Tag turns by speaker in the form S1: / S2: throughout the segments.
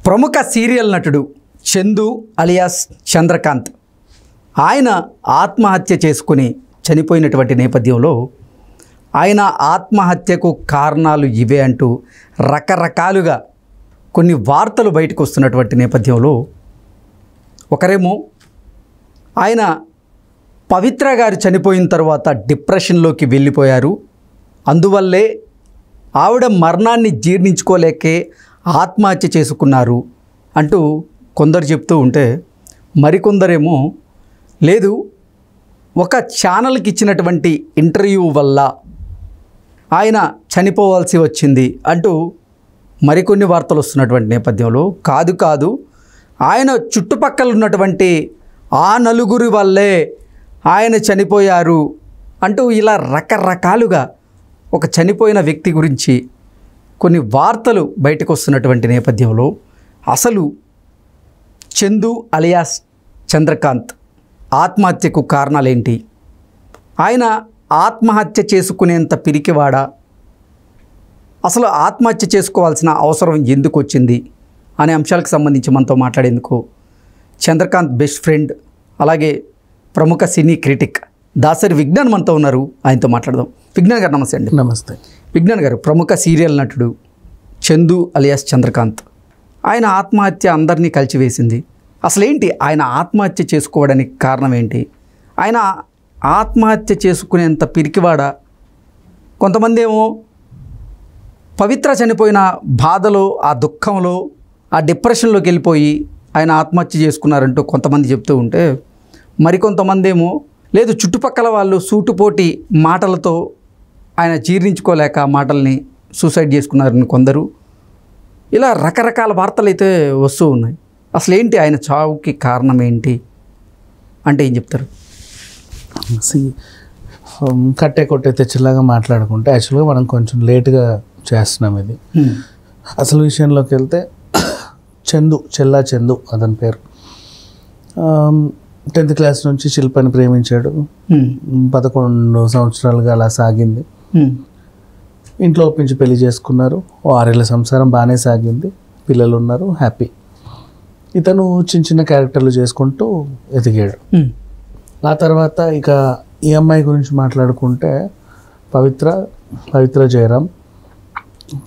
S1: ప్రముఖ సీరియల్ నటుడు చందు అలియాస్ చంద్రకాంత్ ఆయన ఆత్మహత్య చేసుకుని చనిపోయినటువంటి నేపథ్యంలో ఆయన ఆత్మహత్యకు కారణాలు ఇవే అంటూ రకరకాలుగా కొన్ని వార్తలు బయటకు వస్తున్నటువంటి నేపథ్యంలో ఒకరేమో ఆయన పవిత్ర గారు చనిపోయిన తర్వాత డిప్రెషన్లోకి వెళ్ళిపోయారు, అందువల్లే ఆవిడ మరణాన్ని జీర్ణించుకోలేకే ఆత్మహత్య చేసుకున్నారు అంటూ కొందరు చెప్తూ ఉంటే, మరికొందరేమో లేదు ఒక ఛానల్కి ఇచ్చినటువంటి ఇంటర్వ్యూ వల్ల ఆయన చనిపోవాల్సి వచ్చింది అంటూ మరికొన్ని వార్తలు వస్తున్నటువంటి నేపథ్యంలో కాదు ఆయన చుట్టుపక్కల ఉన్నటువంటి ఆ నలుగురి వల్లే ఆయన చనిపోయారు అంటూ ఇలా రకరకాలుగా ఒక చనిపోయిన వ్యక్తి గురించి కొన్ని వార్తలు బయటకు వస్తున్నటువంటి నేపథ్యంలో అసలు చందు అలియాస్ చంద్రకాంత్ ఆత్మహత్యకు కారణాలేంటి, ఆయన ఆత్మహత్య చేసుకునేంత పిరికివాడా, అసలు ఆత్మహత్య చేసుకోవాల్సిన అవసరం ఎందుకు వచ్చింది అనే అంశాలకు సంబంధించి మనతో మాట్లాడేందుకు చంద్రకాంత్ బెస్ట్ ఫ్రెండ్ అలాగే ప్రముఖ సినీ క్రిటిక్ దాసరి విజ్ఞాన్ మనతో ఉన్నారు, ఆయనతో మాట్లాడదాం. విజ్ఞాన్ గారు నమస్తే అండి.
S2: నమస్తే.
S1: విజ్ఞాన్ గారు ప్రముఖ సీరియల్ నటుడు చందు అలియాస్ చంద్రకాంత్, ఆయన ఆత్మహత్య అందరినీ కలిచివేసింది. అసలేంటి ఆయన ఆత్మహత్య చేసుకోవడానికి కారణం ఏంటి, ఆయన ఆత్మహత్య చేసుకునేంత పిరికివాడా, కొంతమంది ఏమో పవిత్ర చనిపోయిన బాధలో ఆ దుఃఖంలో ఆ డిప్రెషన్లోకి వెళ్ళిపోయి ఆయన ఆత్మహత్య చేసుకున్నారంటూ కొంతమంది చెప్తూ ఉంటే, మరికొంతమంది ఏమో లేదు చుట్టుపక్కల వాళ్ళు సూటుపోటి మాటలతో ఆయన జీర్ణించుకోలేక మాటల్ని సూసైడ్ చేసుకున్నారని కొందరు, ఇలా రకరకాల వార్తలు అయితే వస్తూ ఉన్నాయి. అసలు ఏంటి ఆయన చావుకి కారణం ఏంటి అంటే ఏం చెప్తారు?
S2: కట్టే కొట్టే తెచ్చలాగా మాట్లాడుకుంటే యాక్చువల్గా మనం కొంచెం లేట్గా చేస్తున్నాం ఇది. అసలు విషయంలోకి వెళ్తే చందు అతని పేరు. 10th క్లాస్ నుంచి శిల్పని ప్రేమించాడు. 11 సంవత్సరాలుగా అలా సాగింది. ఇంట్లో ఒప్పించి పెళ్లి చేసుకున్నారు. 6 ఏళ్ళ సంసారం బాగానే సాగింది, పిల్లలు ఉన్నారు, హ్యాపీ. ఇతను చిన్న చిన్న క్యారెక్టర్లు చేసుకుంటూ ఎదిగాడు. ఆ తర్వాత ఇక ఈ అమ్మాయి గురించి మాట్లాడుకుంటే పవిత్ర జయరాం,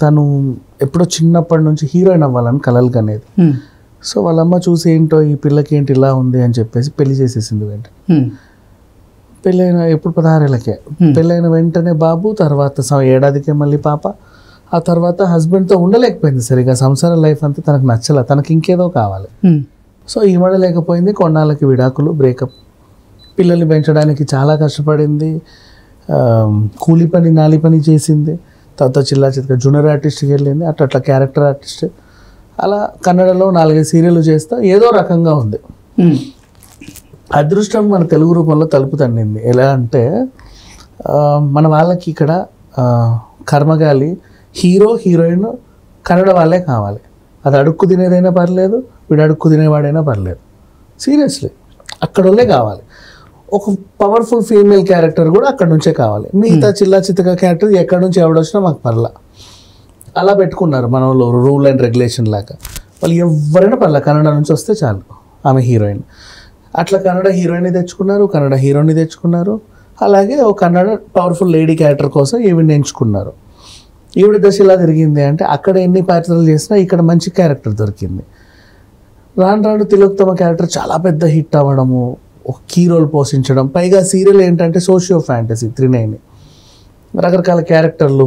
S2: తను ఎప్పుడో చిన్నప్పటి నుంచి హీరోయిన్ అవ్వాలని కలలు కనేది. సో వాళ్ళమ్మ చూసి ఏంటో ఈ పిల్లకి ఏంటి ఇలా ఉంది అని చెప్పేసి పెళ్లి చేసేసింది. వెంటనే పెళ్ళైన ఎప్పుడు 16 ఏళ్ళకే పెళ్ళైన వెంటనే బాబు, తర్వాత ఏడాదికే మళ్ళీ పాప. ఆ తర్వాత హస్బెండ్తో ఉండలేకపోయింది సరిగా, సంసార లైఫ్ అంతా తనకు నచ్చల, తనకి ఇంకేదో కావాలి. సో ఈమడలేకపోయింది, కొన్నాళ్ళకి విడాకులు, బ్రేకప్. పిల్లల్ని పెంచడానికి చాలా కష్టపడింది, కూలి పని నాలి పని చేసింది. తర్వాత చిల్లా చిత్తుగా జూనియర్ ఆర్టిస్ట్కి వెళ్ళింది, అట్లా క్యారెక్టర్ ఆర్టిస్ట్. అలా కన్నడలో 4-5 సీరియల్ చేస్తా ఏదో రకంగా ఉంది. అదృష్టం మన తెలుగు రూపంలో తలుపు తన్నింది. ఎలా అంటే మన వాళ్ళకి ఇక్కడ కర్మగాలి హీరో హీరోయిన్ కన్నడ వాళ్ళే కావాలి. అది అడుక్కు తినేదైనా పర్లేదు, వీడు అడుక్కు తినేవాడైనా పర్లేదు, సీరియస్లీ అక్కడ వాళ్ళే కావాలి. ఒక పవర్ఫుల్ ఫీమేల్ క్యారెక్టర్ కూడా అక్కడ నుంచే కావాలి. మిగతా చిల్లా చిత్తగా క్యారెక్టర్ ఎక్కడి నుంచి ఎవడొచ్చినా మాకు పర్లా. అలా పెట్టుకున్నారు మన వాళ్ళు, రూల్ అండ్ రెగ్యులేషన్ లాగా. వాళ్ళు ఎవరైనా పర్లా, కన్నడ నుంచి వస్తే చాలు ఆమె హీరోయిన్. అట్లా కన్నడ హీరోయిన్ని తెచ్చుకున్నారు, కన్నడ హీరోని తెచ్చుకున్నారు. అలాగే ఒక కన్నడ పవర్ఫుల్ లేడీ క్యారెక్టర్ కోసం ఈవిడ ఎంచుకున్నారు. ఈవిడ దశ ఇలా తిరిగింది అంటే అక్కడ ఎన్ని పాత్రలు చేసినా ఇక్కడ మంచి క్యారెక్టర్ దొరికింది. రాను తిలోత్తమ క్యారెక్టర్ చాలా పెద్ద హిట్ అవ్వడము, ఒక కీ రోల్ పోషించడం. పైగా సీరియల్ ఏంటంటే సోషియో ఫ్యాంటసీ 3-9, రకరకాల క్యారెక్టర్లు.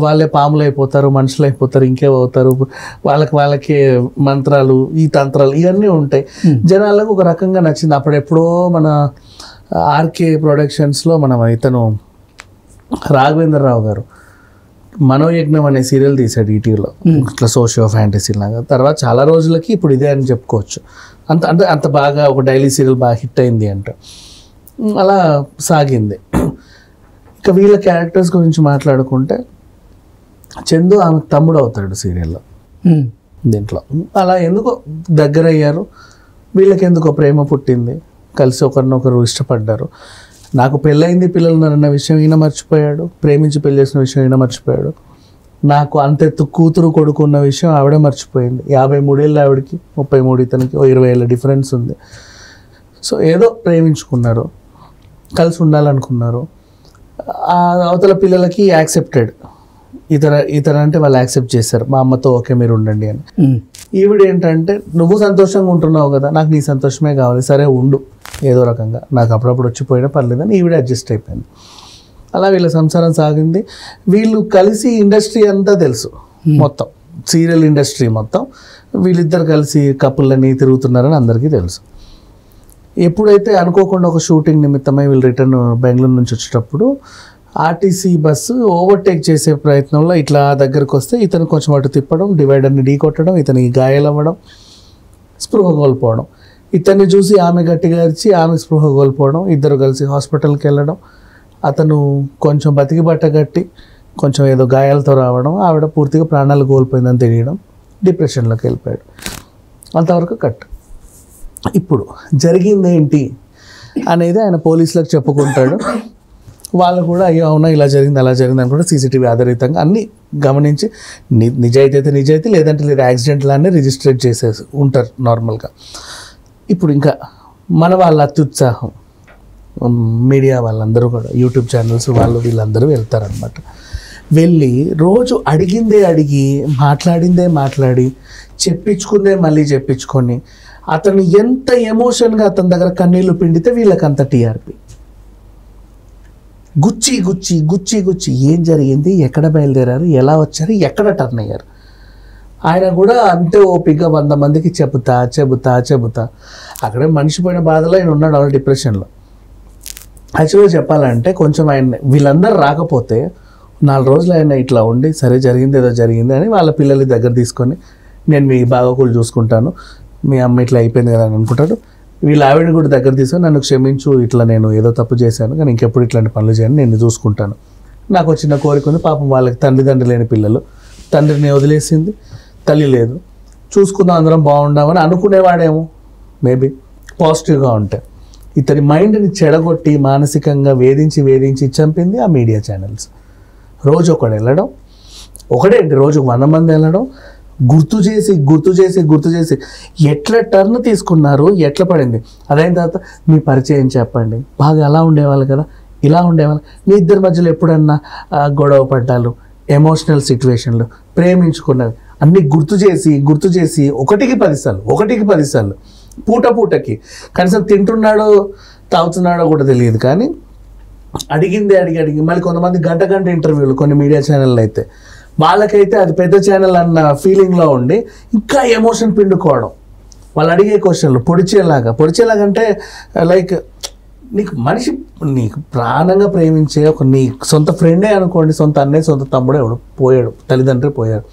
S2: వాళ్ళే పాములు అయిపోతారు, మనుషులు అయిపోతారు, ఇంకేమవుతారు, వాళ్ళకే మంత్రాలు, ఈ తంత్రాలు ఇవన్నీ ఉంటాయి. జనాలకు ఒక రకంగా నచ్చింది. అప్పుడెప్పుడో మన ఆర్కే ప్రొడక్షన్స్లో ఇతను రాఘవేంద్రరావు గారు మనోయజ్ఞం అనే సీరియల్ తీశాడు ఈటీవీలో, ఇట్లా సోషియో ఫ్యాంటసీ లాగా. తర్వాత చాలా రోజులకి ఇప్పుడు ఇదే అని చెప్పుకోవచ్చు. అంత బాగా ఒక డైలీ సీరియల్ బాగా హిట్ అయింది అంట. అలా సాగింది. ఇక వీళ్ళ క్యారెక్టర్స్ గురించి మాట్లాడుకుంటే చందు ఆమె తమ్ముడు అవుతాడు సీరియల్లో. దీంట్లో అలా ఎందుకో దగ్గర అయ్యారు. వీళ్ళకి ఎందుకో ప్రేమ పుట్టింది, కలిసి ఒకరినొకరు ఇష్టపడ్డారు. నాకు పెళ్ళయింది, పిల్లలు ఉన్నారన్న విషయం ఈయన మర్చిపోయాడు, ప్రేమించి పెళ్లి చేసిన విషయం ఈయన మర్చిపోయాడు. నాకు అంతెత్తు కూతురు కొడుకు ఉన్న విషయం ఆవిడే మర్చిపోయింది. 53 ఏళ్ళు ఆవిడకి, 33 ఇతనికి, 20 ఏళ్ళ డిఫరెన్స్ ఉంది. సో ఏదో ప్రేమించుకున్నారు, కలిసి ఉండాలనుకున్నారు. అవతల పిల్లలకి యాక్సెప్టెడ్, ఇతర అంటే వాళ్ళు యాక్సెప్ట్ చేశారు, మా అమ్మతో ఓకే మీరు ఉండండి అని. ఈవిడ ఏంటంటే నువ్వు సంతోషంగా ఉంటున్నావు కదా, నాకు నీ సంతోషమే కావాలి, సరే ఉండు ఏదో రకంగా, నాకు అప్పుడప్పుడు వచ్చిపోయినా పర్లేదని ఈవిడ అడ్జస్ట్ అయిపోయింది. అలా వీళ్ళ సంసారం సాగింది. వీళ్ళు కలిసి ఇండస్ట్రీ అంతా తెలుసు, మొత్తం సీరియల్ ఇండస్ట్రీ మొత్తం వీళ్ళిద్దరు కలిసి కపుల్లని తిరుగుతున్నారని అందరికీ తెలుసు. ఎప్పుడైతే అనుకోకుండా ఒక షూటింగ్ నిమిత్తమై వీళ్ళు రిటర్న్ బెంగళూరు నుంచి వచ్చేటప్పుడు ఆర్టీసీ బస్సు ఓవర్టేక్ చేసే ప్రయత్నంలో ఇట్లా దగ్గరకు వస్తే ఇతను కొంచెం అటు తిప్పడం, డివైడర్ని ఢీ కొట్టడం, ఇతనికి గాయాలవ్వడం, స్పృహ కోల్పోవడం. ఇతన్ని చూసి ఆమె గట్టిగా అరిచి ఆమె స్పృహ కోల్పోవడం, ఇద్దరు కలిసి హాస్పిటల్కి వెళ్ళడం, అతను కొంచెం బతికి బట్ట కట్టి కొంచెం ఏదో గాయాలతో రావడం, ఆవిడ పూర్తిగా ప్రాణాలు కోల్పోయిందని తెలియడం, డిప్రెషన్లోకి వెళ్ళిపోయాడు. అంతవరకు కట్. ఇప్పుడు జరిగిందేంటి అనేది ఆయన పోలీసులకు చెప్పుకుంటాడు. వాళ్ళు కూడా అయ్యో అవునా ఇలా జరిగింది అలా జరిగింది అని కూడా సీసీటీవీ ఆధారితంగా అన్నీ గమనించి నిజాయితీ అయితే నిజాయితీ, లేదంటే లేదు యాక్సిడెంట్ లానే రిజిస్ట్రేట్ చేసేసి ఉంటారు నార్మల్గా. ఇప్పుడు ఇంకా మన వాళ్ళ అత్యుత్సాహం, మీడియా వాళ్ళందరూ కూడా యూట్యూబ్ ఛానల్స్ వాళ్ళు వీళ్ళందరూ వెళ్తారనమాట. వెళ్ళి రోజు అడిగిందే అడిగి, మాట్లాడిందే మాట్లాడి, చెప్పించుకుందే మళ్ళీ చెప్పించుకొని, అతను ఎంత ఎమోషన్గా అతని దగ్గర కన్నీళ్లు పిండితే వీళ్ళకంత టీఆర్పీ. గుచ్చి గుచ్చి గుచ్చి గుచ్చి ఏం జరిగింది, ఎక్కడ బయలుదేరారు, ఎలా వచ్చారు, ఎక్కడ టర్న్ అయ్యారు. ఆయన కూడా అంతే ఓపికగా 100 మందికి చెబుతా చెబుతా చెబుతా అక్కడే మనిషి పోయిన బాధలో ఆయన ఉన్నాడు ఆల్రెడీ డిప్రెషన్లో. యాక్చువల్గా చెప్పాలంటే కొంచెం ఆయన వీళ్ళందరూ రాకపోతే 4 రోజులు ఆయన ఇట్లా ఉండి సరే జరిగింది ఏదో జరిగింది అని వాళ్ళ పిల్లల్ని దగ్గర తీసుకొని నేను మీ బాగోగులు చూసుకుంటాను, మీ అమ్మ ఇట్లా అయిపోయింది కదా అని అనుకుంటాడు. వీళ్ళ ఆవిడని కూడా దగ్గర తీసుకొని నన్ను క్షమించు, ఇట్లా నేను ఏదో తప్పు చేశాను కానీ ఇంకెప్పుడు ఇట్లాంటి పనులు చేయను, నేను చూసుకుంటాను, నాకు చిన్న కోరిక ఉంది. పాపం వాళ్ళకి తండ్రి లేని పిల్లలు, తండ్రిని వదిలేసింది, తల్లి లేదు, చూసుకుందాం అందరం బాగుండామని అనుకునేవాడేమో మేబీ పాజిటివ్గా ఉంటే. ఇతని మైండ్ని చెడగొట్టి మానసికంగా వేధించి వేధించి చంపింది ఆ మీడియా ఛానల్స్. రోజు ఒకడు వెళ్ళడం, ఒకడేంటి రోజు 100 మంది వెళ్ళడం, గుర్తు చేసి గుర్తు చేసి గుర్తు చేసి ఎట్లా టర్న్ తీసుకున్నారు, ఎట్లా పడింది. అదైన తర్వాత మీ పరిచయం చెప్పండి, బాగా అలా ఉండేవాళ్ళు కదా, ఇలా ఉండేవాళ్ళు, మీ ఇద్దరి మధ్యలో ఎప్పుడన్నా గొడవ పడ్డాలు, ఎమోషనల్ సిచ్యువేషన్లు, ప్రేమించుకున్నవి అన్నీ గుర్తు చేసి ఒకటికి 10 సార్లు పూటకి కనీసం తింటున్నాడో తాగుతున్నాడో కూడా తెలియదు కానీ అడిగిందే అడిగి మళ్ళీ కొంతమంది గంట ఇంటర్వ్యూలు కొన్ని మీడియా ఛానళ్ళు అయితే వాళ్ళకైతే అది పెద్ద ఛానల్ అన్న ఫీలింగ్లో ఉండి ఇంకా ఎమోషన్ పిండుకోవడం. వాళ్ళు అడిగే క్వశ్చన్లు పొడిచేలాగా అంటే లైక్ నీకు ప్రాణంగా ప్రేమించే ఒక నీ సొంత ఫ్రెండే అనుకోండి, సొంత అన్నయ్య సొంత తమ్ముడే పోయాడు, తల్లిదండ్రులు పోయారు,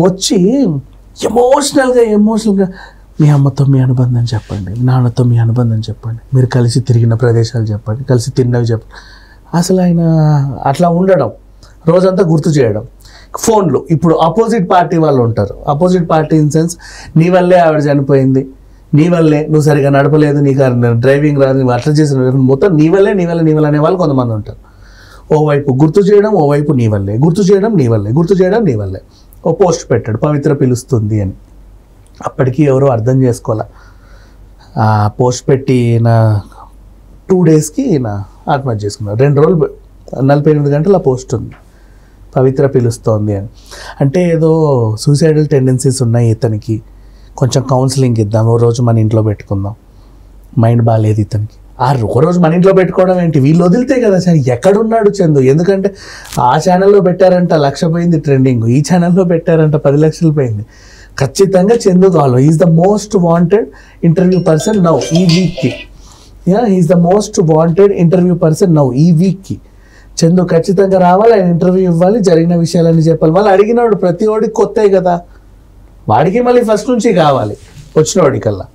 S2: వచ్చి ఎమోషనల్గా మీ అమ్మతో మీ అనుబంధం చెప్పండి, నాన్నతో మీ అనుబంధం చెప్పండి, మీరు కలిసి తిరిగిన ప్రదేశాలు చెప్పండి, కలిసి తిన్నవి చెప్పండి. అసలు ఆయన అట్లా ఉండడం, రోజంతా గుర్తు చేయడం. ఫోన్లు ఇప్పుడు ఆపోజిట్ పార్టీ వాళ్ళు ఉంటారు, ఆపోజిట్ పార్టీ ఇన్ సెన్స్ నీ వల్లే ఆవిడ చనిపోయింది, నీ వల్లే నువ్వు సరిగా నడపలేదు, నీకు డ్రైవింగ్ రాదు, నువ్వు అట్లా చేసిన మొత్తం నీ వల్లే అనే వాళ్ళు కొంతమంది ఉంటారు. ఓవైపు గుర్తు చేయడం, ఓవైపు నీ వల్లే గుర్తు చేయడం నీ వల్లే. ఓ పోస్ట్ పెట్టాడు పవిత్ర పిలుస్తుంది అని, అప్పటికి ఎవరో అర్థం చేసుకోవాల. ఆ పోస్ట్ పెట్టిన 2 డేస్కి నా ఆత్మహత్య చేసుకున్నారు. 2 రోజులు 48 గంటలు ఆ పోస్ట్ ఉంది, పవిత్ర పిలుస్తోంది అని. అంటే ఏదో సూసైడల్ టెండెన్సీస్ ఉన్నాయి ఇతనికి, కొంచెం కౌన్సిలింగ్ ఇద్దాం, ఓ రోజు మన ఇంట్లో పెట్టుకుందాం, మైండ్ బాగాలేదు ఇతనికి. ఒక రోజు మన ఇంట్లో పెట్టుకోవడం ఏంటి, వీళ్ళు వదిలితే కదా సార్ ఎక్కడున్నాడు చందు. ఎందుకంటే ఆ ఛానల్లో పెట్టారంట 1,00,000 పోయింది ట్రెండింగ్, ఈ ఛానల్లో పెట్టారంట 10 లక్షలు పోయింది. ఖచ్చితంగా చందు కావాలి. Is the most wanted interview person now ఈ వీక్కి. Is the most wanted interview person now ఈ వీక్కి. చందు ఖచ్చితంగా రావాలి, ఆయన ఇంటర్వ్యూ ఇవ్వాలి, జరిగిన విషయాలన్నీ చెప్పాలి. వాళ్ళు అడిగినవాడు ప్రతి వాడికి కొత్తే కదా, వాడికి మళ్ళీ ఫస్ట్ నుంచి కావాలి వచ్చినవాడికల్లా.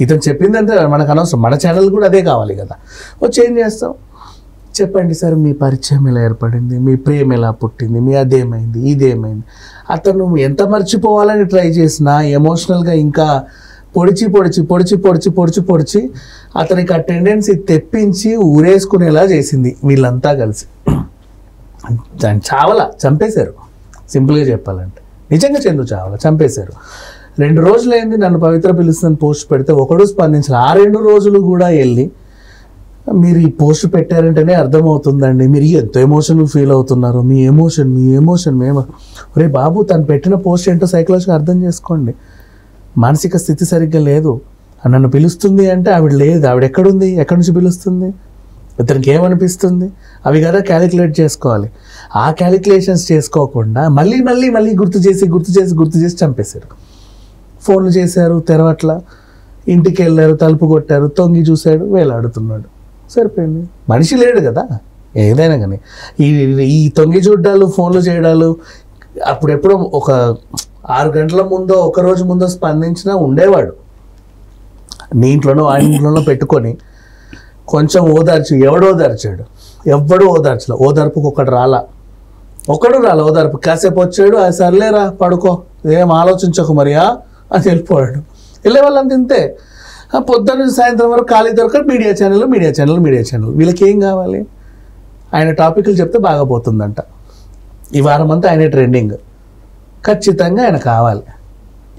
S2: ఇతను చెప్పిందంటే మనకు అనవసరం, మన ఛానల్ కూడా అదే కావాలి కదా. వచ్చి ఏం చేస్తాం, చెప్పండి సార్ మీ పరిచయం ఎలా ఏర్పడింది, మీ ప్రేమ ఎలా పుట్టింది, మీ అదేమైంది ఇదేమైంది. అతను ఎంత మర్చిపోవాలని ట్రై చేసినా ఎమోషనల్గా ఇంకా పొడిచి అతనికి ఆ టెండెన్సీ తెప్పించి ఊరేసుకునేలా చేసింది వీళ్ళంతా కలిసి. చంపేశారు సింపుల్గా చెప్పాలంటే. నిజంగా చందు చావాల, చంపేశారు. 2 రోజులైంది నన్ను పవిత్ర పిలుస్తుందని పోస్ట్ పెడితే ఒకడు స్పందించాలి. ఆ 2 రోజులు కూడా వెళ్ళి మీరు ఈ పోస్ట్ పెట్టారంటేనే అర్థమవుతుందండి మీరు ఎంత ఎమోషనల్ ఫీల్ అవుతున్నారు, మీ ఎమోషన్ మేము. ఒరే బాబు, తను పెట్టిన పోస్ట్ ఏంటో సైకలాజిగా అర్థం చేసుకోండి. మానసిక స్థితి సరిగ్గా లేదు. నన్ను పిలుస్తుంది అంటే ఆవిడ లేదు, ఆవిడ ఎక్కడుంది, ఎక్కడి నుంచి పిలుస్తుంది, ఇతనికి ఏమనిపిస్తుంది, అవి కదా క్యాలిక్యులేట్ చేసుకోవాలి. ఆ క్యాలిక్యులేషన్స్ చేసుకోకుండా మళ్ళీ గుర్తు చేసి చంపేశారు. ఫోన్లు చేశారు, తెరవట్ల, ఇంటికి వెళ్ళారు, తలుపు కొట్టారు, తొంగి చూశాడు, వేలాడుతున్నాడు, సరిపోయింది. మనిషి లేడు కదా ఏదైనా కానీ. ఈ తొంగి చూడ్డాలు, ఫోన్లు చేయడాలు, అప్పుడెప్పుడో ఒక 6 గంటల ముందో, ఒక రోజు ముందో స్పందించినా ఉండేవాడు. నీ ఇంట్లోనో ఆయన ఇంట్లోనో పెట్టుకొని కొంచెం ఓదార్చి, ఎవడు ఓదార్చాడు, ఎవ్వడు ఓదార్చలే. ఓదార్పుకు ఒకడు రాలా ఓదార్పు. కాసేపు వచ్చాడు, అది సర్లేరా పడుకో, ఏం ఆలోచించకు మరియా అని వెళ్ళిపోయాడు. వెళ్ళే వాళ్ళంత ఇంతే. పొద్దున్న సాయంత్రం వరకు ఖాళీ దొరకదు, మీడియా ఛానల్. వీళ్ళకి ఏం కావాలి? ఆయన టాపిక్లు చెప్తే బాగా పోతుందంట. ఈ వారం అంతా ఆయన ట్రెండింగ్, ఖచ్చితంగా ఆయన కావాలి.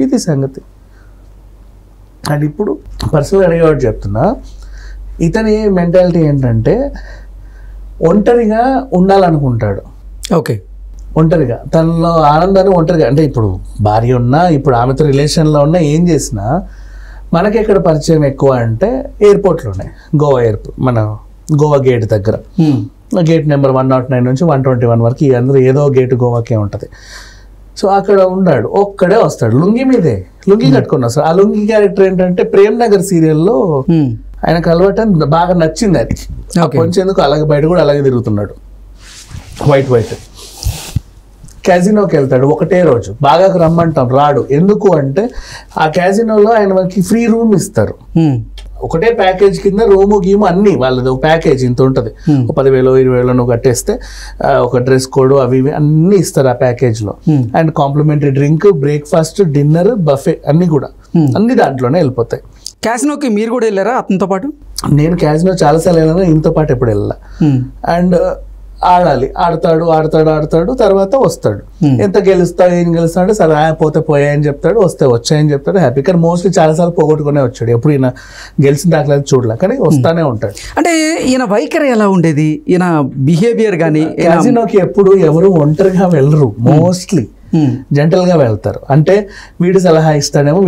S2: ఇది సంగతి. అండ్ ఇప్పుడు పర్సనల్గా అడిగేవాడు చెప్తున్నా, ఇతని మెంటాలిటీ ఏంటంటే ఒంటరిగా ఉండాలనుకుంటాడు.
S1: ఓకే,
S2: ఒంటరిగా తనలో ఆనందాన్ని ఒంటరిగా, అంటే ఇప్పుడు భార్య ఉన్నా, ఇప్పుడు ఆమెతో రిలేషన్లో ఉన్నా, ఏం చేసినా మనకి ఎక్కడ పరిచయం ఎక్కువ అంటే ఎయిర్పోర్ట్లోనే. మన గోవా గేట్ దగ్గర, గేట్ నెంబర్ 109 నుంచి 121 వరకు అందరూ ఏదో గేటు గోవాకే ఉంటుంది. సో అక్కడ ఉన్నాడు, ఒక్కడే వస్తాడు, లుంగి కట్టుకుని వస్తాడు. ఆ లుంగి క్యారెక్టర్ ఏంటంటే ప్రేమ్ నగర్ సీరియల్లో ఆయనకు అలవాటు బాగా నచ్చింది అది. కొంచెందుకు అలాగే బయట కూడా అలాగే తిరుగుతున్నాడు, వైట్. క్యాజినోకి వెళ్తాడు ఒకటే రోజు, బాగా రమ్మంటాం, రాడు. ఎందుకు అంటే ఆ క్యాజినోలో ఆయన మనకి ఫ్రీ రూమ్ ఇస్తారు. ఒకటే ప్యాకేజ్ కింద రూము గీము అన్ని వాళ్ళది ఒక ప్యాకేజ్ ఇంత ఉంటుంది. 10,000 20,000 నువ్వు కట్టేస్తే ఒక డ్రెస్ కోడ్ అవి ఇవి అన్ని ఇస్తారు ఆ ప్యాకేజ్లో. And complimentary drink, breakfast, dinner, buffet అన్ని దాంట్లోనే వెళ్ళిపోతాయి.
S1: క్యాసినోకి మీరు కూడా వెళ్ళారా అతనితో పాటు?
S2: నేను క్యాజినో చాలాసార్లు వెళ్ళాను, ఇంతో పాటు ఎప్పుడు వెళ్ళా. అండ్ ఆడాలి, ఆడతాడు, తర్వాత వస్తాడు. ఎంత గెలుస్తాడు, ఏం గెలుస్తాడు, సరే పోతే పోయాయని చెప్తాడు, వస్తే వచ్చాయని చెప్తాడు, హ్యాపీ. కానీ మోస్ట్లీ చాలాసార్లు పోగొట్టుకునే వచ్చాడు, ఎప్పుడు ఈయన గెలిచిన దాఖలా చూడలే, కానీ వస్తానే ఉంటాడు.
S1: అంటే ఈయన వైఖరి ఎలా ఉండేది, ఈయన బిహేవియర్ కానీ?
S2: క్యాజినోకి ఎప్పుడు ఎవరు ఒంటరిగా వెళ్ళరు, మోస్ట్లీ జెంటల్గా వెళ్తారు. అంటే వీడి సలహా ఇస్తాడేమో,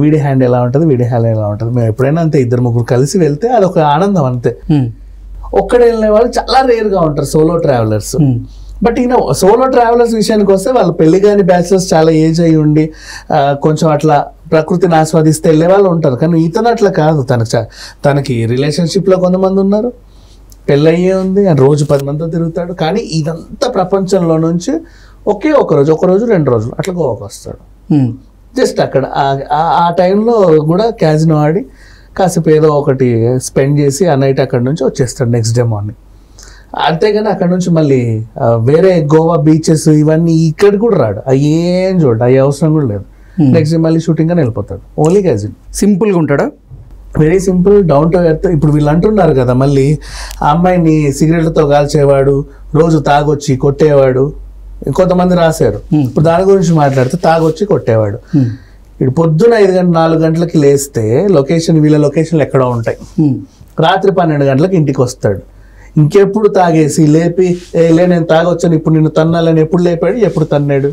S2: వీడి హ్యాండ్ ఎలా ఉంటుంది, మేము ఎప్పుడైనా అంతే 2-3 కలిసి వెళ్తే అదొక ఆనందం అంతే. ఒక్కడే వెళ్ళే వాళ్ళు చాలా రేర్గా ఉంటారు, సోలో ట్రావెలర్స్. బట్ ఈయన సోలో ట్రావెలర్స్ విషయానికి వస్తే వాళ్ళు పెళ్లి కాని బ్యాచిలర్స్, చాలా ఏజ్ అయ్యి ఉండి కొంచెం అట్లా ప్రకృతిని ఆస్వాదిస్తే వెళ్ళే వాళ్ళు ఉంటారు. కానీ ఇతను అట్లా కాదు. తనకి రిలేషన్షిప్లో కొంతమంది ఉన్నారు, పెళ్ళయ్యే ఉంది, రోజు 10 మందితో తిరుగుతాడు. కానీ ఇదంతా ప్రపంచంలో నుంచి ఒకే ఒక రోజు 2 రోజులు అట్లా గోవాకి వస్తాడు. జస్ట్ అక్కడ ఆ టైంలో కూడా క్యాజినో ఆడి కాసేపు ఏదో ఒకటి స్పెండ్ చేసి ఆ నైట్ అక్కడ నుంచి వచ్చేస్తాడు నెక్స్ట్ డే మార్నింగ్. అంతేగాని అక్కడ నుంచి మళ్ళీ వేరే గోవా బీచెస్ ఇవన్నీ ఇక్కడికి కూడా రాడు, అవి ఏం చూడు, అవి అవసరం కూడా లేదు. నెక్స్ట్ డే మళ్ళీ షూటింగ్ అని వెళ్ళిపోతాడు. Only casino.
S1: సింపుల్గా ఉంటాడా?
S2: Very simple, down to earth. ఇప్పుడు వీళ్ళు అంటున్నారు కదా మళ్ళీ ఆ అమ్మాయిని సిగరెట్లతో కాల్చేవాడు, రోజు తాగొచ్చి కొట్టేవాడు, కొంతమంది రాశారు. ఇప్పుడు దాని గురించి మాట్లాడితే తాగొచ్చి కొట్టేవాడు. ఇప్పుడు పొద్దున 4 గంటలకి లేస్తే వీళ్ళ లొకేషన్లు ఎక్కడో ఉంటాయి, రాత్రి 12 గంటలకు ఇంటికి వస్తాడు. ఇంకెప్పుడు తాగేసి లేపి నేను తాగొచ్చాను ఇప్పుడు నిన్ను తన్నాలని ఎప్పుడు లేపాడు, ఎప్పుడు తన్నాడు,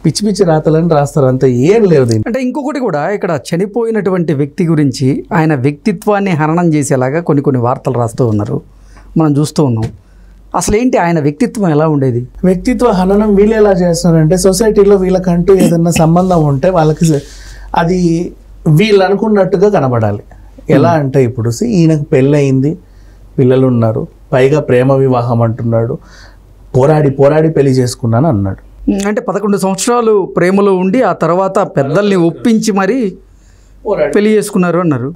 S2: పిచ్చి రాతలని రాస్తారు, అంతే, ఏం లేదు.
S1: అంటే ఇంకొకటి కూడా ఇక్కడ చనిపోయినటువంటి వ్యక్తి గురించి ఆయన వ్యక్తిత్వాన్ని హననం చేసేలాగా కొన్ని వార్తలు రాస్తూ ఉన్నారు, మనం చూస్తూ ఉన్నాం. అసలు ఏంటి ఆయన వ్యక్తిత్వం ఎలా ఉండేది?
S2: వ్యక్తిత్వ హననం వీళ్ళు ఎలా చేస్తున్నారంటే సొసైటీలో వీళ్ళకంటూ ఏదన్నా సంబంధం ఉంటే వాళ్ళకి అది వీళ్ళు అనుకున్నట్టుగా కనబడాలి. ఎలా అంటే ఇప్పుడు ఈయనకు పెళ్ళయింది, పిల్లలు ఉన్నారు, పైగా ప్రేమ వివాహం అంటున్నాడు, పోరాడి పెళ్లి చేసుకున్నాను అన్నాడు.
S1: అంటే 11 సంవత్సరాలు ప్రేమలో ఉండి ఆ తర్వాత పెద్దల్ని ఒప్పించి మరీ పెళ్లి చేసుకున్నారు అన్నారు.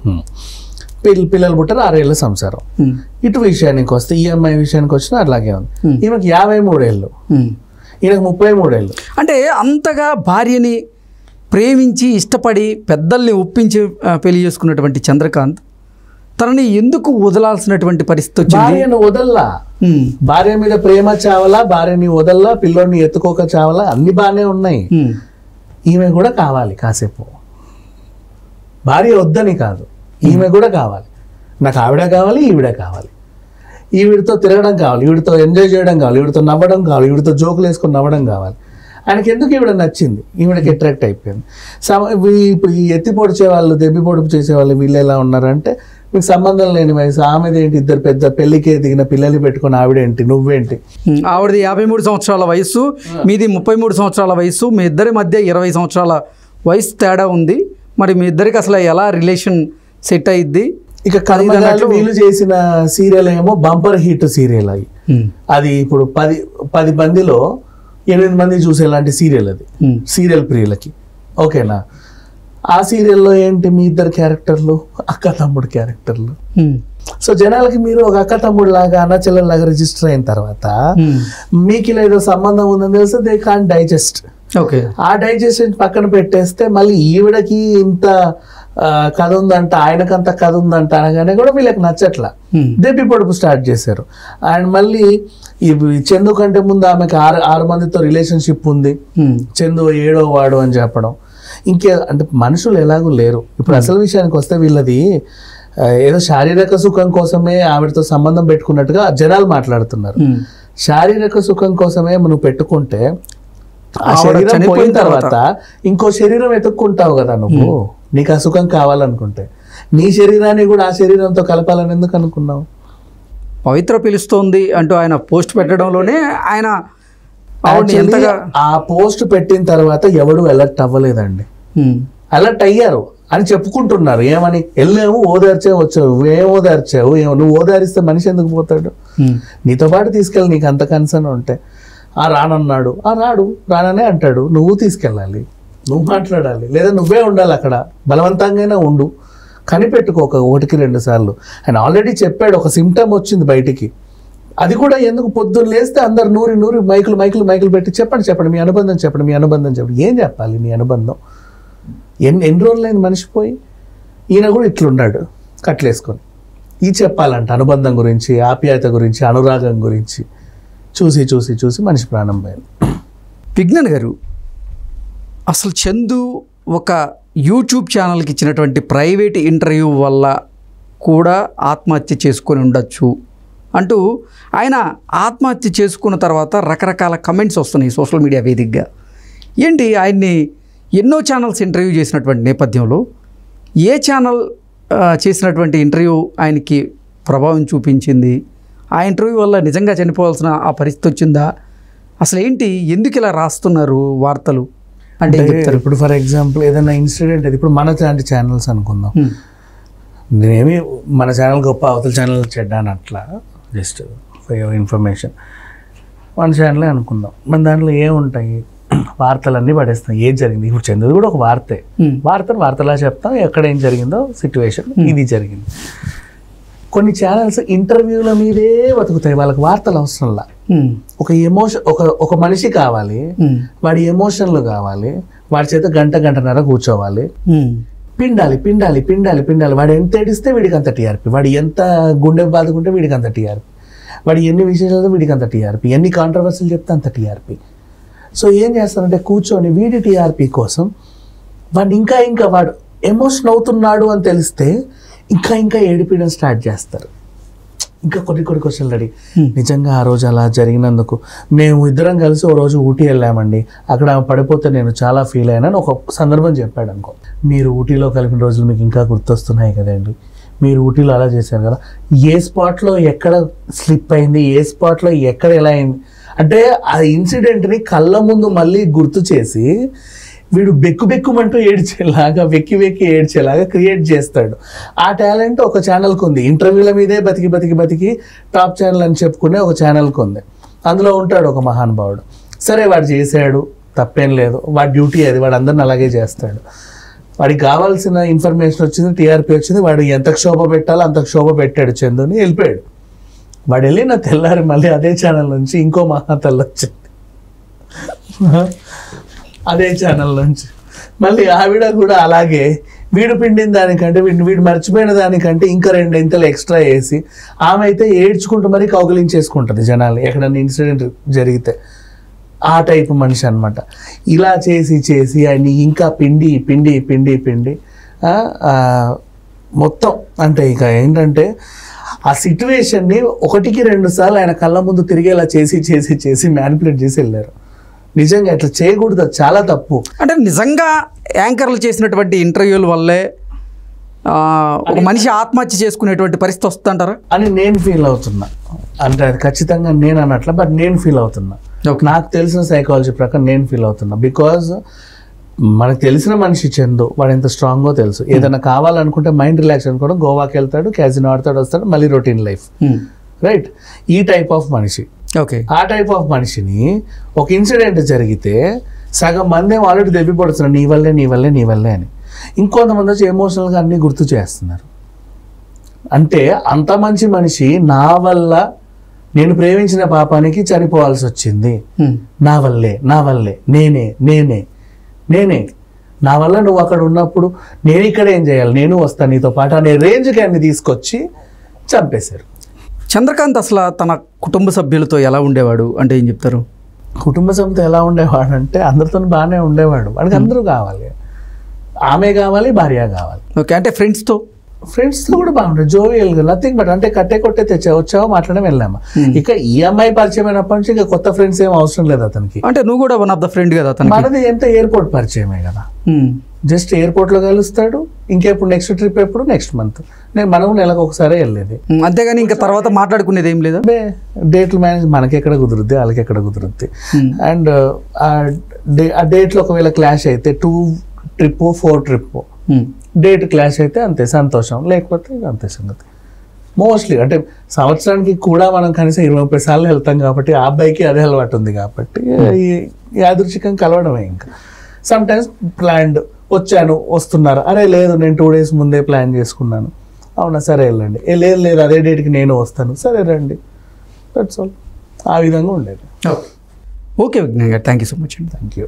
S2: పిల్లలు పుట్టారు, 6 ఏళ్ళ సంసారం. ఇటు విషయానికి వస్తే ఈఎంఐ విషయానికి వచ్చినా అట్లాగే ఉంది. ఈమెకి 53 ఏళ్ళు, ఈయనకు 33 ఏళ్ళు.
S1: అంటే అంతగా భార్యని ప్రేమించి ఇష్టపడి పెద్దల్ని ఒప్పించి పెళ్లి చేసుకున్నటువంటి చంద్రకాంత్ తనని ఎందుకు వదలాల్సినటువంటి పరిస్థితి వచ్చింది?
S2: భార్యను వదల్లా, భార్య మీద ప్రేమ చావలా, భార్యని వదల్లా, పిల్లోడిని ఎత్తుకోక చావలా, అన్ని బాగానే ఉన్నాయి. ఈమె కూడా కావాలి కాసేపు. భార్య వద్దని కాదు, ఈమె కూడా కావాలి. నాకు ఆవిడ కావాలి, ఈవిడ కావాలి, ఈవిడితో తిరగడం కావాలి, ఈవిడితో ఎంజాయ్ చేయడం కావాలి, ఈవిడితో నవ్వడం కావాలి, ఈవిడితో జోకులు వేసుకొని నవ్వడం కావాలి. ఆయనకి ఎందుకు ఈవిడ నచ్చింది, ఈవిడకి అట్రాక్ట్ అయిపోయింది. ఇప్పుడు ఈ ఎత్తి పొడిచే వాళ్ళు, దెబ్బి పొడుపు చేసేవాళ్ళు వీళ్ళు ఎలా ఉన్నారంటే, మీకు సంబంధం లేని వయసు, ఆమెది ఏంటి, ఇద్దరు పెద్ద పెళ్లికే దిగిన పిల్లల్ని పెట్టుకుని ఆవిడేంటి, నువ్వేంటి.
S1: ఆవిడది 53 సంవత్సరాల వయసు, మీది 33 సంవత్సరాల వయసు, మీ ఇద్దరి మధ్య 20 సంవత్సరాల వయసు తేడా ఉంది. మరి మీ ఇద్దరికి అసలు ఎలా రిలేషన్ సెట్ అయ్యిద్ది?
S2: ఇక కర్మగాలి వీళ్ళు చేసిన సీరియల్ ఏమో బంపర్ హిట్ సీరియల్ అయ్యి, అది ఇప్పుడు 10 మందిలో 8 మంది చూసేలాంటి సీరియల్ అది, సీరియల్ ప్రియులకి. ఓకేనా? ఆ సీరియల్లో ఏంటి, మీ ఇద్దరు క్యారెక్టర్లు అక్క తమ్ముడు క్యారెక్టర్లు. సో జనాలకి మీరు ఒక అక్క తమ్ముడు లాగా, అన్న చెల్లెల్లాగా రిజిస్టర్ అయిన తర్వాత మీకు ఇలా ఏదో సంబంధం ఉందని తెలిస్తే దే కాంట్ డైజెస్ట్.
S1: ఓకే, ఆ
S2: డైజెషన్ పక్కన పెట్టేస్తే మళ్ళీ ఈవిడకి ఇంత కథ ఉందంట, ఆయనకంత కథ ఉందంట అనగానే కూడా వీళ్ళకి నచ్చట్లా, దెబ్బి పొడుపు స్టార్ట్ చేశారు. అండ్ మళ్ళీ ఈ చందు కంటే ముందు ఆమెకి 6 మందితో రిలేషన్షిప్ ఉంది, చందు 7వ వాడు అని చెప్పడం. అంటే మనుషులు ఎలాగూ లేరు. ఇప్పుడు అసలు విషయానికి వస్తే వీళ్ళది ఏదో శారీరక సుఖం కోసమే ఆవిడతో సంబంధం పెట్టుకున్నట్టుగా జనాలు మాట్లాడుతున్నారు. శారీరక సుఖం కోసమే నువ్వు పెట్టుకుంటే ఆ శరీరం పోయిన తర్వాత ఇంకో శరీరం ఎత్తుక్కుంటావు కదా నువ్వు, నీకు ఆ సుఖం కావాలనుకుంటే. నీ శరీరాన్ని కూడా ఆ శరీరంతో కలపాలని ఎందుకు అనుకున్నావు?
S1: పవిత్ర పిలుస్తోంది అంటూ ఆయన పోస్ట్ పెట్టడంలోనే ఆయన
S2: ఆ పోస్ట్ పెట్టిన తర్వాత ఎవడు అలర్ట్ అవ్వలేదండి. అలర్ట్ అయ్యారు అని చెప్పుకుంటున్నారు. ఏమని, వెళ్ళాము ఓదార్చే వచ్చావు, ఏం ఓదార్చావు, నువ్వు ఓదారిస్తే మనిషి ఎందుకు పోతాడు? నీతో పాటు తీసుకెళ్ళి, నీకు అంత కన్సర్న్ ఉంటే. రానన్నాడు, రాననే అంటాడు, నువ్వు తీసుకెళ్ళాలి, నువ్వు మాట్లాడాలి, లేదా నువ్వే ఉండాలి అక్కడ, బలవంతంగానే ఉండు, కనిపెట్టుకోక 1కి 2 సార్లు. ఆయన ఆల్రెడీ చెప్పాడు, ఒక సిమ్టమ్ వచ్చింది బయటికి. అది కూడా ఎందుకు, పొద్దున్న లేస్తే అందరు నూరి మైకులు పెట్టి చెప్పండి మీ అనుబంధం చెప్పండి. ఏం చెప్పాలి నీ అనుబంధం? ఎన్ని రోజులైంది మనిషి పోయి? ఈయన కూడా ఇట్లున్నాడు కట్లేసుకొని. ఇది చెప్పాలంట అనుబంధం గురించి, ఆప్యాయత గురించి, అనురాగం గురించి. చూసి మనిషి ప్రాణం పోయింది.
S1: విజ్ఞాన్ గారు, అసలు చందు ఒక యూట్యూబ్ ఛానల్కి ఇచ్చినటువంటి ప్రైవేట్ ఇంటర్వ్యూ వల్ల కూడా ఆత్మహత్య చేసుకొని ఉండొచ్చు అంటూ ఆయన ఆత్మహత్య చేసుకున్న తర్వాత రకరకాల కమెంట్స్ వస్తున్నాయి సోషల్ మీడియా వేదికగా. ఏంటి, ఆయన్ని ఎన్నో ఛానల్స్ ఇంటర్వ్యూ చేసినటువంటి నేపథ్యంలో ఏ ఛానల్ చేసినటువంటి ఇంటర్వ్యూ ఆయనకి ప్రభావం చూపించింది? ఆ ఇంటర్వ్యూ వల్ల నిజంగా చనిపోవాల్సిన ఆ పరిస్థితి వచ్చిందా? అసలు ఏంటి, ఎందుకు ఇలా రాస్తున్నారు వార్తలు అంటే చెప్తారు?
S2: ఇప్పుడు ఫర్ ఎగ్జాంపుల్ ఏదైనా ఇన్సిడెంట్, అది ఇప్పుడు మన లాంటి ఛానల్స్ అనుకుందాం. నేనేమి మన ఛానల్ గొప్ప, అవతల ఛానల్ చెడ్డాను అట్లా, జస్ట్ ఫర్ యువర్ ఇన్ఫర్మేషన్. మన ఛానలే అనుకుందాం. మన దాంట్లో ఏముంటాయి, వార్తలన్నీ పడేస్తాం. ఏం జరిగింది, ఇప్పుడు చంద్రుడు కూడా ఒక వార్తే, వార్తలా చెప్తాం, ఎక్కడ ఏం జరిగిందో సిచ్యువేషన్, ఇది జరిగింది. కొన్ని ఛానల్స్ ఇంటర్వ్యూల మీదే బతుకుతాయి, వాళ్ళకి వార్తలు అవసరంలా. ఒక ఎమోషన్, ఒక మనిషి కావాలి, వాడి ఎమోషన్లు కావాలి, వాడి చేత గంటన్నర కూర్చోవాలి, పిండాలి. వాడు ఎంత ఏడిస్తే వీడికి అంత టీఆర్పీ, వాడు ఎంత గుండె బాదుకుంటే వీడికి అంత టీఆర్పీ, వాడు ఎన్ని విషయాలు వీడికి అంత టీఆర్పీ, ఎన్ని కాంట్రవర్సీలు చెప్తే అంత టీఆర్పీ. సో ఏం చేస్తారంటే కూర్చొని వీడి టీఆర్పీ కోసం వాడు ఇంకా వాడు ఎమోషన్ అవుతున్నాడు అని తెలిస్తే ఇంకా ఏడిపీయడం స్టార్ట్ చేస్తారు. ఇంకా కొన్ని క్వశ్చన్లు అడిగి, నిజంగా ఆ రోజు అలా జరిగినందుకు మేము ఇద్దరం కలిసి ఓ రోజు ఊటీ వెళ్ళామండి, అక్కడ పడిపోతే నేను చాలా ఫీల్ అయ్యానని ఒక సందర్భం చెప్పాడు అనుకో. మీరు ఊటీలో కలిపిన రోజులు మీకు ఇంకా గుర్తొస్తున్నాయి కదండి, మీరు ఊటీలో అలా చేశారు కదా, ఏ స్పాట్లో ఎక్కడ స్లిప్ అయింది, ఏ స్పాట్లో ఎక్కడ ఎలా అయింది అంటే ఆ ఇన్సిడెంట్ని కళ్ళ ముందు మళ్ళీ గుర్తు చేసి వీడు బెక్కుమంటూ ఏడ్చేలాగా, వెక్కి ఏడ్చేలాగా క్రియేట్ చేస్తాడు. ఆ టాలెంట్ ఒక ఛానల్కి ఉంది. ఇంటర్వ్యూల మీదే బతికి టాప్ ఛానల్ అని చెప్పుకునే ఒక ఛానల్కి ఉంది. అందులో ఉంటాడు ఒక మహానుభావుడు. సరే, వాడు చేశాడు, తప్పేం లేదు, వాడి డ్యూటీ అది, వాడు అందరిని అలాగే చేస్తాడు. వాడికి కావాల్సిన ఇన్ఫర్మేషన్ వచ్చింది, టీఆర్పీ వచ్చింది, వాడు ఎంత క్షోభ పెట్టాలో అంత క్షోభ పెట్టాడు చందుని, వెళ్ళిపోయాడు. వాడు వెళ్ళిన తెల్లారి మళ్ళీ అదే ఛానల్ నుంచి ఇంకో మహాతల్లి వచ్చింది, అదే ఛానల్ నుంచి మళ్ళీ ఆవిడ కూడా అలాగే వీడు పిండిన దానికంటే వీడు మర్చిపోయిన దానికంటే ఇంకా 2 ఇంతలు ఎక్స్ట్రా వేసి ఆమె అయితే ఏడ్చుకుంటూ మరీ కౌగిలించేసుకుంటుంది జనాలు ఎక్కడన్నా ఇన్సిడెంట్ జరిగితే. ఆ టైప్ మనిషి అనమాట. ఇలా చేసి ఆయన ఇంకా పిండి పిండి పిండి పిండి మొత్తం అంటే ఇక ఏంటంటే ఆ సిచ్యువేషన్ని 1-2 సార్లు ఆయన కళ్ళ ముందు తిరిగేలా చేసి మ్యానిపులేట్ చేసి వెళ్ళారు. నిజంగా ఇట్లా చేయకూడదు, చాలా తప్పు.
S1: అంటే నిజంగా యాంకర్లు చేసినటువంటి ఇంటర్వ్యూల వల్లే ఒక మనిషి ఆత్మహత్య చేసుకునేటువంటి పరిస్థితి వస్తుంటారా
S2: అని నేను ఫీల్ అవుతున్నా. అంటే అది ఖచ్చితంగా నేను అన్నట్ల, బట్ నేను ఫీల్ అవుతున్నా. నాకు తెలిసిన సైకాలజీ ప్రకారం నేను ఫీల్ అవుతున్నా. బికాజ్ మనకు తెలిసిన మనిషి చందు, వాడు ఎంత స్ట్రాంగో తెలుసు. ఏదైనా కావాలనుకుంటే మైండ్ రిలాక్స్ అనుకోవడం, గోవాకి వెళ్తాడు, క్యాజినో ఆడతాడు, వస్తాడు, మళ్ళీ రొటీన్ లైఫ్. రైట్, ఈ టైప్ ఆఫ్ మనిషి.
S1: ఓకే,
S2: ఆ టైప్ ఆఫ్ మనిషిని ఒక ఇన్సిడెంట్ జరిగితే సగం మంది ఏమో ఆల్రెడీ దెబ్బపడుతున్నారు, నీ వల్లే అని. ఇంకొంతమంది వచ్చి ఎమోషనల్గా అన్నీ గుర్తు చేస్తున్నారు. అంటే అంత మంచి మనిషి నా వల్ల నేను ప్రేమించిన పాపానికి చనిపోవాల్సి వచ్చింది, నా వల్లే నేనే నా వల్ల నువ్వు అక్కడ ఉన్నప్పుడు నేను ఇక్కడ ఏం చేయాలి, నేను వస్తాను నీతో పాటు అనే రేంజ్కి అన్ని తీసుకొచ్చి చంపేశారు.
S1: చంద్రకాంత్ అసలు తన కుటుంబ సభ్యులతో ఎలా ఉండేవాడు అంటే ఏం చెప్తారు?
S2: కుటుంబ సభ్యులతో ఎలా ఉండేవాడు అంటే అందరితో బాగానే ఉండేవాడు. వాడికి అందరూ కావాలి, ఆమె కావాలి, భార్య కావాలి.
S1: ఓకే, అంటే ఫ్రెండ్స్తో
S2: కూడా బాగుంటుంది, జోవియల్గా, నథింగ్ బట్ అంటే కట్టే కొట్టే వచ్చావో మాట్లాడడం వెళ్ళామా. ఇక ఈ అమ్మాయి పరిచయం అయినప్పటి నుంచి ఇంకా కొత్త ఫ్రెండ్స్ ఏం అవసరం లేదు అతనికి.
S1: అంటే నువ్వు కూడా వన్ ఆఫ్ ద ఫ్రెండ్ కదా అతను.
S2: మనది ఎంత ఎయిర్పోర్ట్ పరిచయమే కదా, జస్ట్ ఎయిర్పోర్ట్లో కలుస్తాడు. ఇంకెప్పుడు నెక్స్ట్ ట్రిప్ ఎప్పుడు నెక్స్ట్ మంత్. మనం నెలకు ఒకసారి వెళ్ళేది,
S1: అంతేగాని ఇంకా తర్వాత మాట్లాడుకునేది ఏం లేదా.
S2: డేట్లు మేనేజ్ మనకి ఎక్కడ కుదురుద్ది, వాళ్ళకి ఎక్కడ కుదురుద్ది. అండ్ ఆ డేట్లో ఒకవేళ క్లాష్ అయితే 2 ట్రిప్ 4 ట్రిప్ డేట్ క్లాష్ అయితే అంతే సంతోషం, లేకపోతే అంతే సంగతి. మోస్ట్లీ అంటే సంవత్సరానికి కూడా మనం కనీసం 20-30 సార్లు వెళ్తాం కాబట్టి ఆ అబ్బాయికి అదే అలవాటు ఉంది కాబట్టి యాదృచ్ఛికంగా కలవడమే. ఇంకా సమ్ టైమ్స్ ప్లాన్డ్ వస్తున్నారు, అరే లేదు నేను 2 days ముందే ప్లాన్ చేసుకున్నాను, అవునా సరే వెళ్ళండి, లేదు అదే డేట్కి నేను వస్తాను, సరే రండి, దట్స్ ఆల్. ఆ విధంగా ఉండేది.
S1: ఓకే విజ్ఞాన్ గారు, థ్యాంక్ యూ సో మచ్ అండి.
S2: Thank you.